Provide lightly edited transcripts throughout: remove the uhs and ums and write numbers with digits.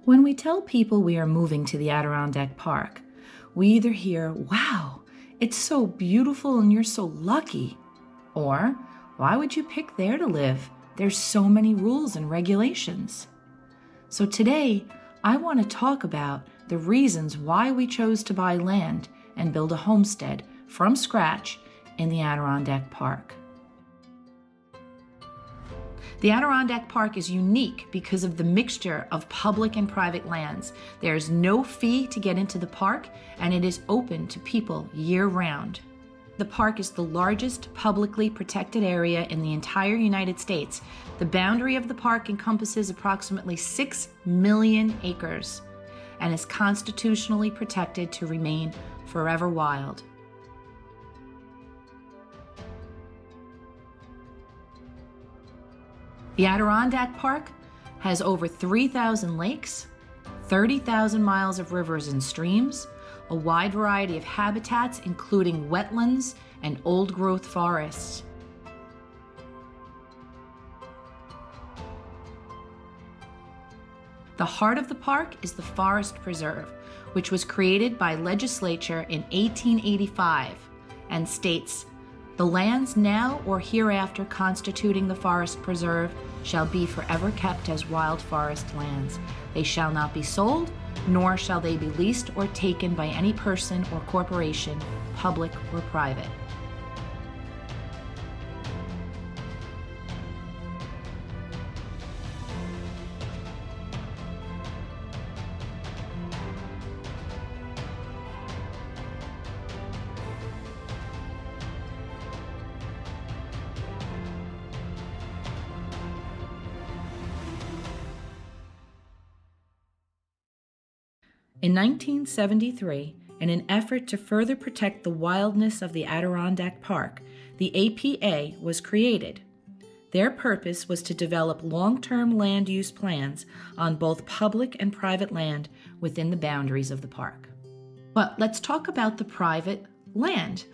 When we tell people we are moving to the Adirondack Park, we either hear, "Wow, it's so beautiful and you're so lucky," or, "Why would you pick there to live? There's so many rules and regulations." So today, I want to talk about the reasons why we chose to buy land and build a homestead from scratch in the Adirondack Park. The Adirondack Park is unique because of the mixture of public and private lands. There is no fee to get into the park, and it is open to people year-round. The park is the largest publicly protected area in the entire United States. The boundary of the park encompasses approximately 6 million acres and is constitutionally protected to remain forever wild. The Adirondack Park has over 3,000 lakes, 30,000 miles of rivers and streams, a wide variety of habitats including wetlands and old-growth forests. The heart of the park is the Forest Preserve, which was created by legislature in 1885 and states, "The lands now or hereafter constituting the Forest Preserve shall be forever kept as wild forest lands. They shall not be sold, nor shall they be leased or taken by any person or corporation, public or private." In 1973, in an effort to further protect the wildness of the Adirondack Park, the APA was created. Their purpose was to develop long-term land use plans on both public and private land within the boundaries of the park. But let's talk about the private land,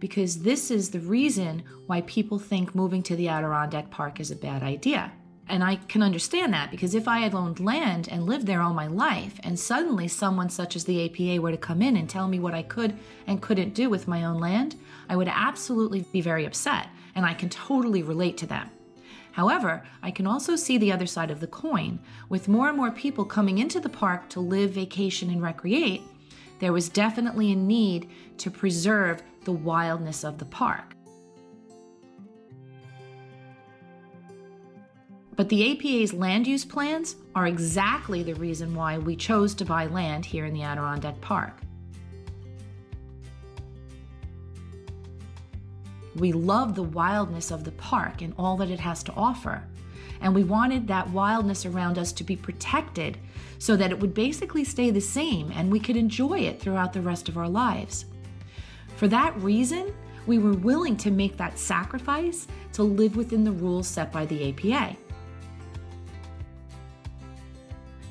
because this is the reason why people think moving to the Adirondack Park is a bad idea. And I can understand that, because if I had owned land and lived there all my life, and suddenly someone such as the APA were to come in and tell me what I could and couldn't do with my own land, I would absolutely be very upset, and I can totally relate to them. However, I can also see the other side of the coin. With more and more people coming into the park to live, vacation, and recreate, there was definitely a need to preserve the wildness of the park. But the APA's land use plans are exactly the reason why we chose to buy land here in the Adirondack Park. We love the wildness of the park and all that it has to offer. And we wanted that wildness around us to be protected so that it would basically stay the same and we could enjoy it throughout the rest of our lives. For that reason, we were willing to make that sacrifice to live within the rules set by the APA.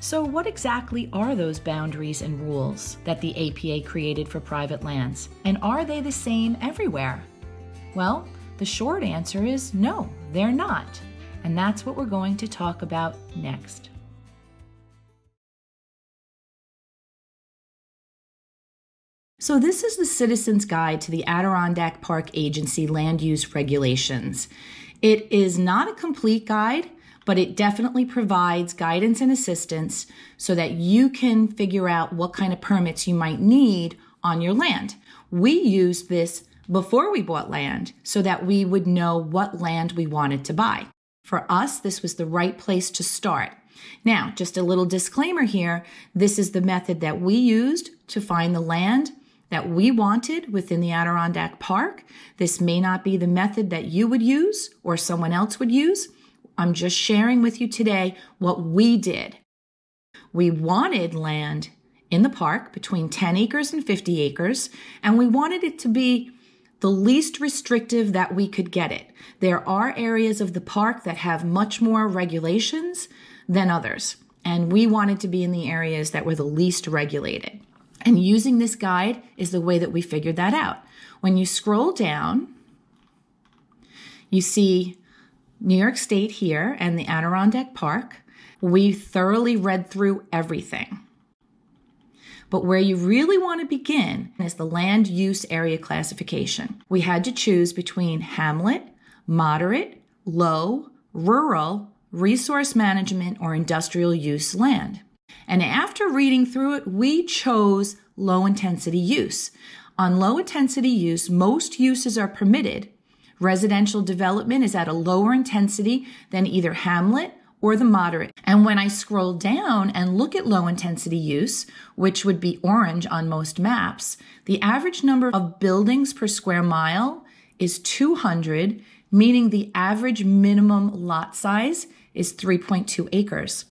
So what exactly are those boundaries and rules that the APA created for private lands? And are they the same everywhere? Well, the short answer is no, they're not. And that's what we're going to talk about next. So this is the Citizen's Guide to the Adirondack Park Agency Land Use Regulations. It is not a complete guide, but it definitely provides guidance and assistance so that you can figure out what kind of permits you might need on your land. We used this before we bought land so that we would know what land we wanted to buy. For us, this was the right place to start. Now, just a little disclaimer here, this is the method that we used to find the land that we wanted within the Adirondack Park. This may not be the method that you would use or someone else would use. I'm just sharing with you today what we did. We wanted land in the park between 10 acres and 50 acres, and we wanted it to be the least restrictive that we could get it. There are areas of the park that have much more regulations than others, and we wanted to be in the areas that were the least regulated. And using this guide is the way that we figured that out. When you scroll down, you see New York State here and the Adirondack Park. We thoroughly read through everything. But where you really want to begin is the land use area classification. We had to choose between hamlet, moderate, low, rural, resource management, or industrial use land. And after reading through it, we chose low intensity use. On low intensity use, most uses are permitted. Residential development is at a lower intensity than either hamlet or the moderate. And when I scroll down and look at low intensity use, which would be orange on most maps, the average number of buildings per square mile is 200, meaning the average minimum lot size is 3.2 acres.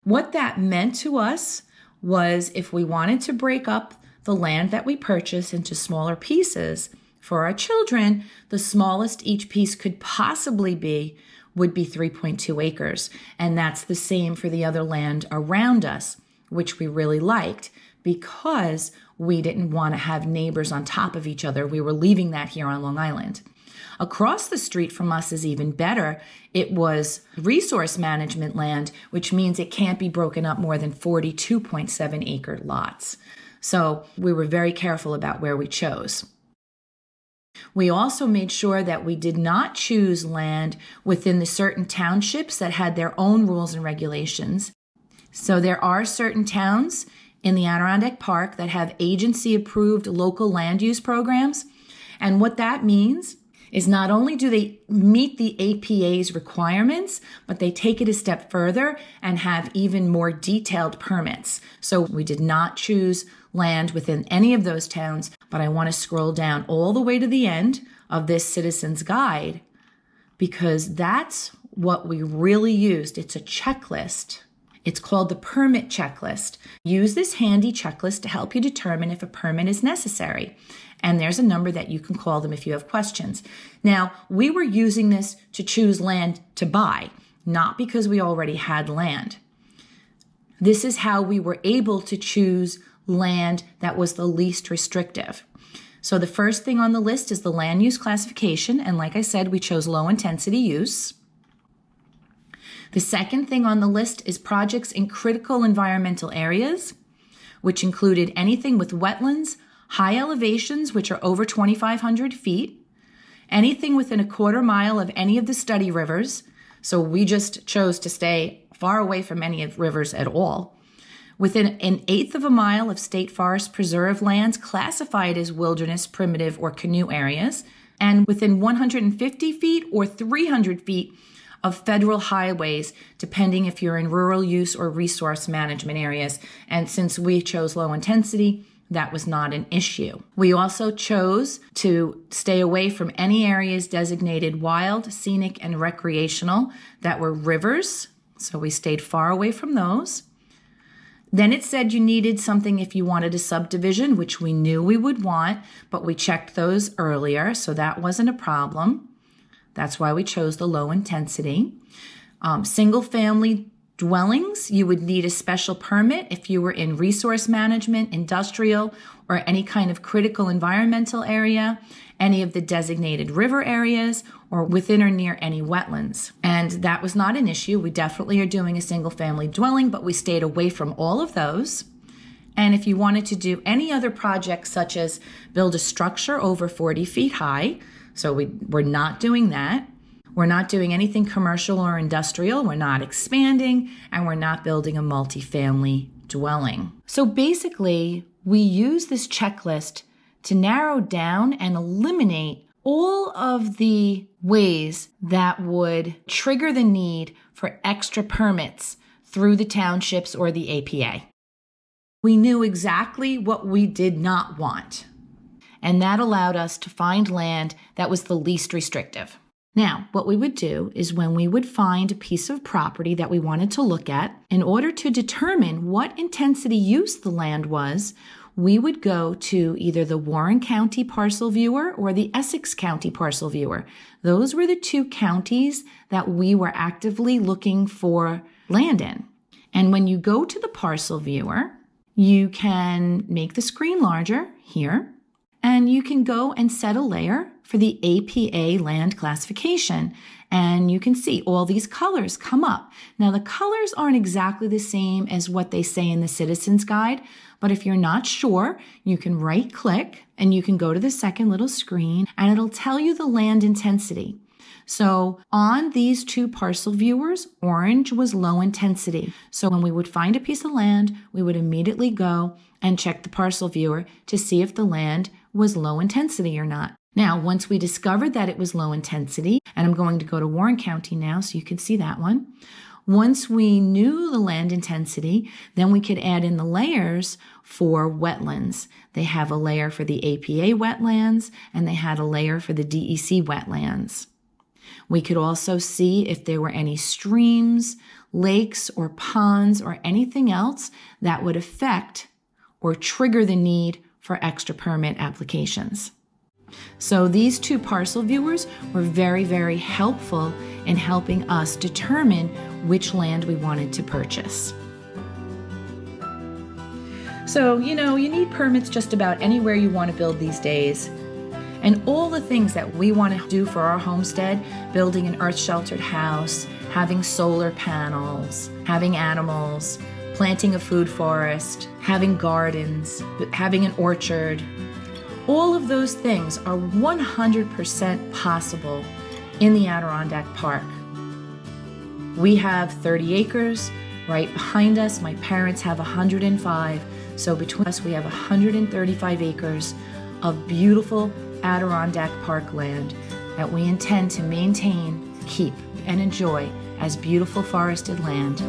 What that meant to us was if we wanted to break up the land that we purchased into smaller pieces for our children, the smallest each piece could possibly be would be 3.2 acres. And that's the same for the other land around us, which we really liked because we didn't want to have neighbors on top of each other. We were leaving that here on Long Island. Across the street from us is even better. It was resource management land, which means it can't be broken up more than 42.7 acre lots. So we were very careful about where we chose. We also made sure that we did not choose land within the certain townships that had their own rules and regulations. So there are certain towns in the Adirondack Park that have agency-approved local land use programs. And what that means is not only do they meet the APA's requirements, but they take it a step further and have even more detailed permits. So we did not choose land within any of those towns, but I want to scroll down all the way to the end of this citizen's guide because that's what we really used. It's a checklist. It's called the permit checklist. Use this handy checklist to help you determine if a permit is necessary. And there's a number that you can call them if you have questions. Now, we were using this to choose land to buy, not because we already had land. This is how we were able to choose land that was the least restrictive. So the first thing on the list is the land use classification. And like I said, we chose low intensity use. The second thing on the list is projects in critical environmental areas, which included anything with wetlands, high elevations, which are over 2,500 feet, anything within a quarter mile of any of the study rivers. So we just chose to stay far away from any of rivers at all. Within an eighth of a mile of state forest preserve lands classified as wilderness, primitive, or canoe areas, and within 150 feet or 300 feet of federal highways, depending if you're in rural use or resource management areas. And since we chose low intensity, that was not an issue. We also chose to stay away from any areas designated wild, scenic, and recreational that were rivers. So we stayed far away from those. Then it said you needed something if you wanted a subdivision, which we knew we would want, but we checked those earlier, so that wasn't a problem. That's why we chose the low intensity. Single family dwellings, you would need a special permit if you were in resource management, industrial, or any kind of critical environmental area, any of the designated river areas, or within or near any wetlands. And that was not an issue. We definitely are doing a single family dwelling, but we stayed away from all of those. And if you wanted to do any other project, such as build a structure over 40 feet high, so we're not doing that. We're not doing anything commercial or industrial. We're not expanding, and we're not building a multifamily dwelling. So basically, we use this checklist to narrow down and eliminate all of the ways that would trigger the need for extra permits through the townships or the APA. We knew exactly what we did not want, and that allowed us to find land that was the least restrictive. Now, what we would do is when we would find a piece of property that we wanted to look at, in order to determine what intensity use the land was, we would go to either the Warren County Parcel Viewer or the Essex County Parcel Viewer. Those were the two counties that we were actively looking for land in. And when you go to the Parcel Viewer, you can make the screen larger here, and you can go and set a layer for the APA land classification. And you can see all these colors come up. Now, the colors aren't exactly the same as what they say in the Citizens Guide, but if you're not sure, you can right-click and you can go to the second little screen and it'll tell you the land intensity. So on these two parcel viewers, orange was low intensity. So when we would find a piece of land, we would immediately go and check the parcel viewer to see if the land was low intensity or not. Now, once we discovered that it was low intensity, and I'm going to go to Warren County now so you can see that one. Once we knew the land intensity, then we could add in the layers for wetlands. They have a layer for the APA wetlands, and they had a layer for the DEC wetlands. We could also see if there were any streams, lakes, or ponds, or anything else that would affect or trigger the need for extra permit applications. So these two parcel viewers were very, very helpful in helping us determine which land we wanted to purchase. So, you need permits just about anywhere you want to build these days. And all the things that we want to do for our homestead, building an earth-sheltered house, having solar panels, having animals, planting a food forest, having gardens, having an orchard, all of those things are 100% possible in the Adirondack Park. We have 30 acres. Right behind us, my parents have 105. So between us, we have 135 acres of beautiful Adirondack Park land that we intend to maintain, keep, and enjoy as beautiful forested land